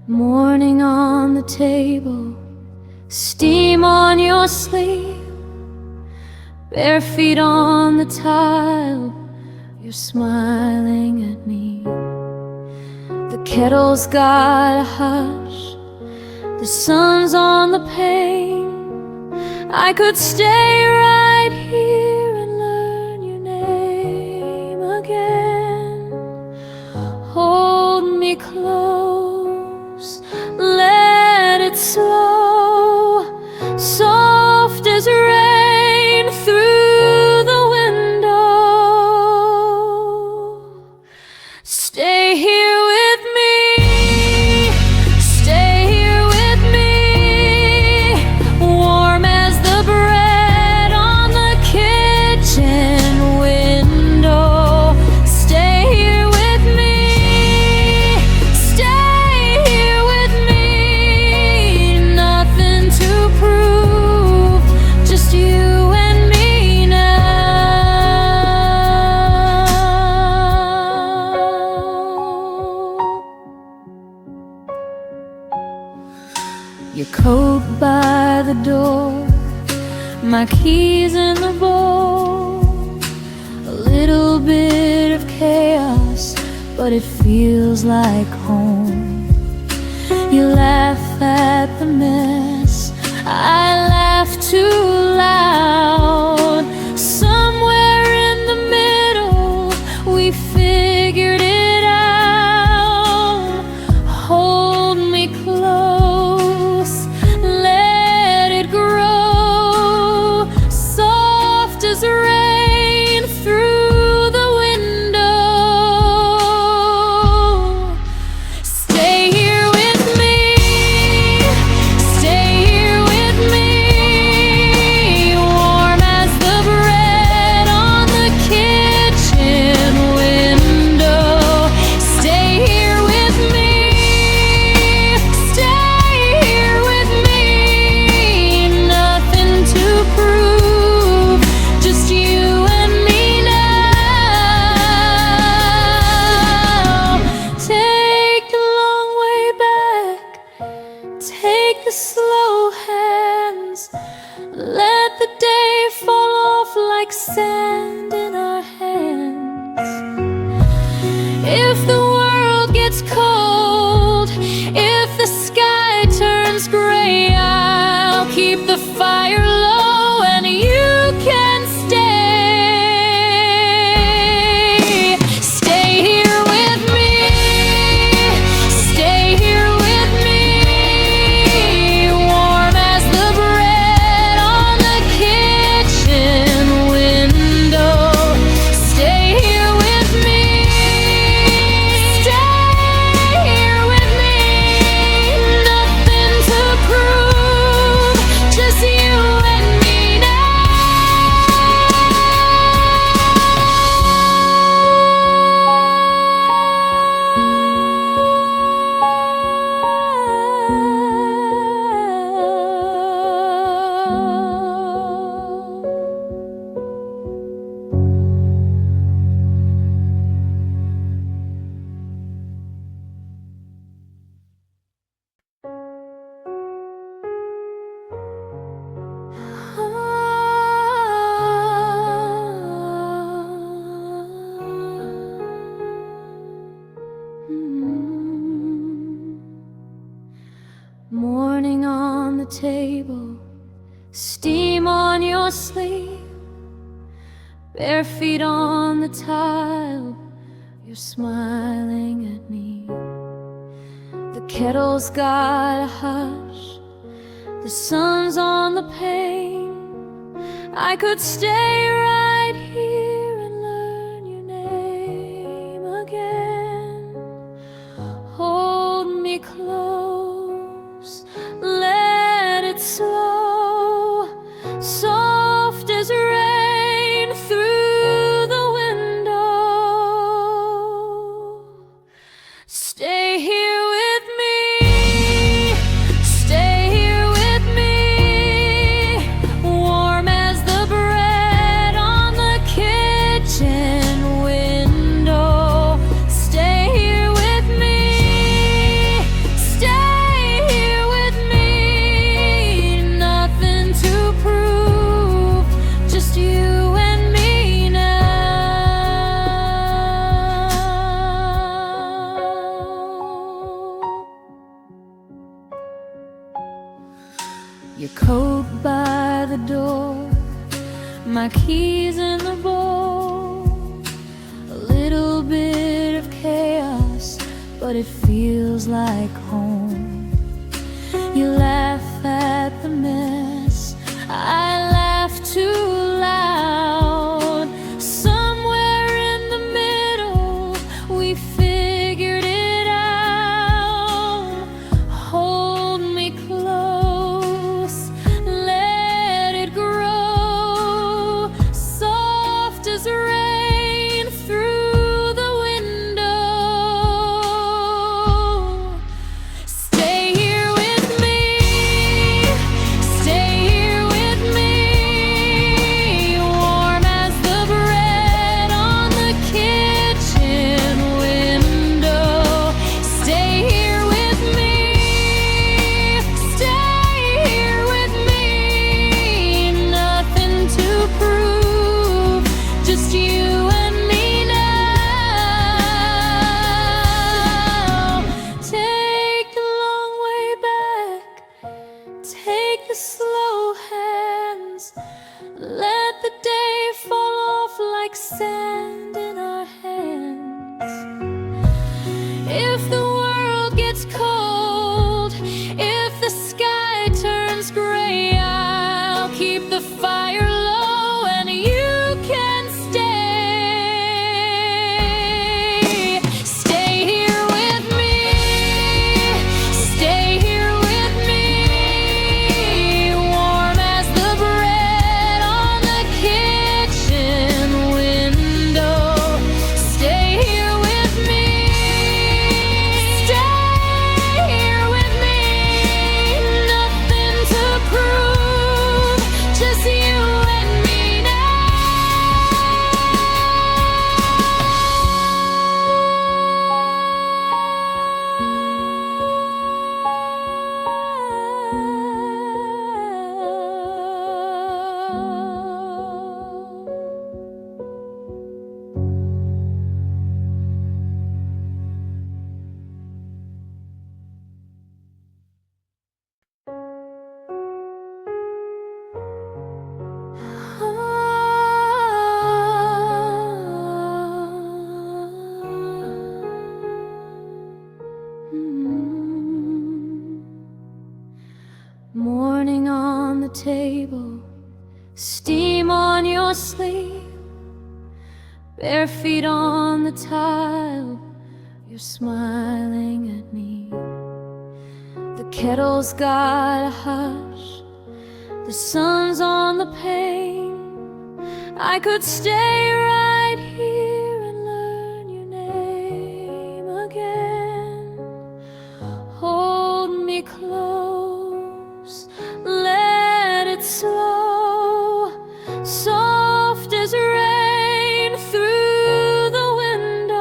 Morning on the table, steam on your sleeve, bare feet on the tile, you're smiling at me. The kettle's got a hush, the sun's on the pane. I could stay right here and learn your name again. Hold me close, let it slow, soft as rain through the window. Stay here with me, stay here with me, warm as the bread on the kitchen window. Stay here with me, stay here with me, nothing to prove, just you and me now. Your coat by the door, my keys in the bowl. A little bit of chaos, but it feels like home. You laugh at the mess, I laugh too loud. Somewhere in the middle, we figured it out. Hold me close, let it grow, soft as rain through the window. Stay here with me, stay here with me, warm as the bread on the kitchen window. Stay here with me, stay here with me, nothing to prove, just you and me now. Take the long way back, take the slow hands, let the day fall off like sand in our hands. If the world gets cold, if the sky turns gray, I'll keep the fire low and you can stay. Stay here with me, stay here with me, warm as the bread on the kitchen window. Stay here with me, stay here with me, nothing to prove, just you and me Morning on the table, steam on your sleeve, bare feet on the tile, you're smiling at me. The kettle's got a hush, the sun's on the pane. I could stay right here and learn your name again. Hold me close, let it slow, soft as rain through the window. Stay here with me, stay here with me, warm as the bread on Your coat by the door, my keys in the bowl. A little bit of chaos, but it feels like home. You laugh at the mess, I laugh too loud. Somewhere in the middle, we figured it out. Hold me close, let it grow, soft as rain through the window. Stay here with me, stay here with me, warm as the bread on the kitchen window. Stay here with me, stay here with me, nothing to prove, just you and me now. Take the long way back, take the slow hands, let the day fall off like sand in our hands. If the world gets cold, if the sky turns gray, I'll keep the fire low and you can stay. Stay here with me, stay here with me, warm as the bread on the kitchen window. Stay here with me, stay here with me, nothing to prove, just you and me Morning on the table, steam on your sleeve, bare feet on the tile, you're smiling at me. The kettle's got a hush, the sun's on the pane. I could stay right here and learn your name again. Hold me close, let it slow, soft as rain through the window.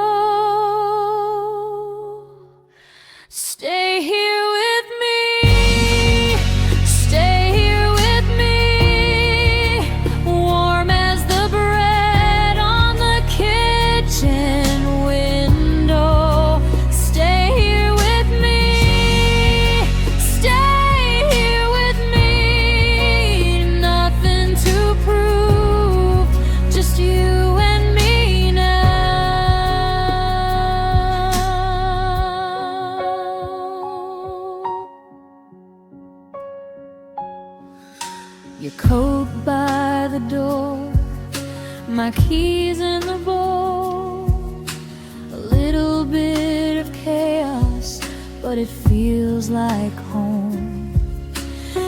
Stay here with me, stay here with me, warm as the bread on the kitchen window. Stay here with me, stay here with me, nothing to prove, just you and me now. Your coat by the door, my keys in the bowl. A little bit of chaos, but it feels like home.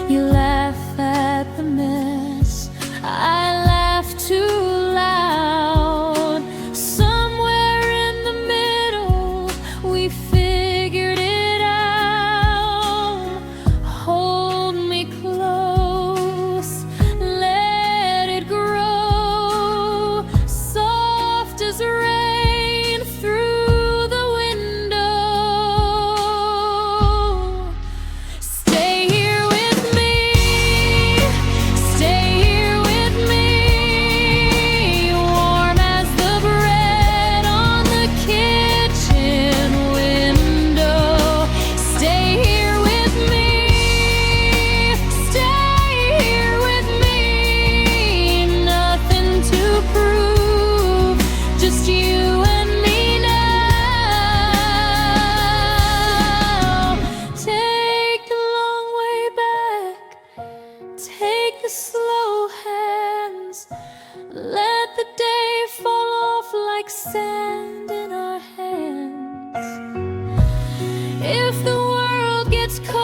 You laugh at the mess, I laugh too loud. Somewhere in the middle, we figured it out. Hold me close, let it grow, soft as rain through the window. Stay here with me, gets cold.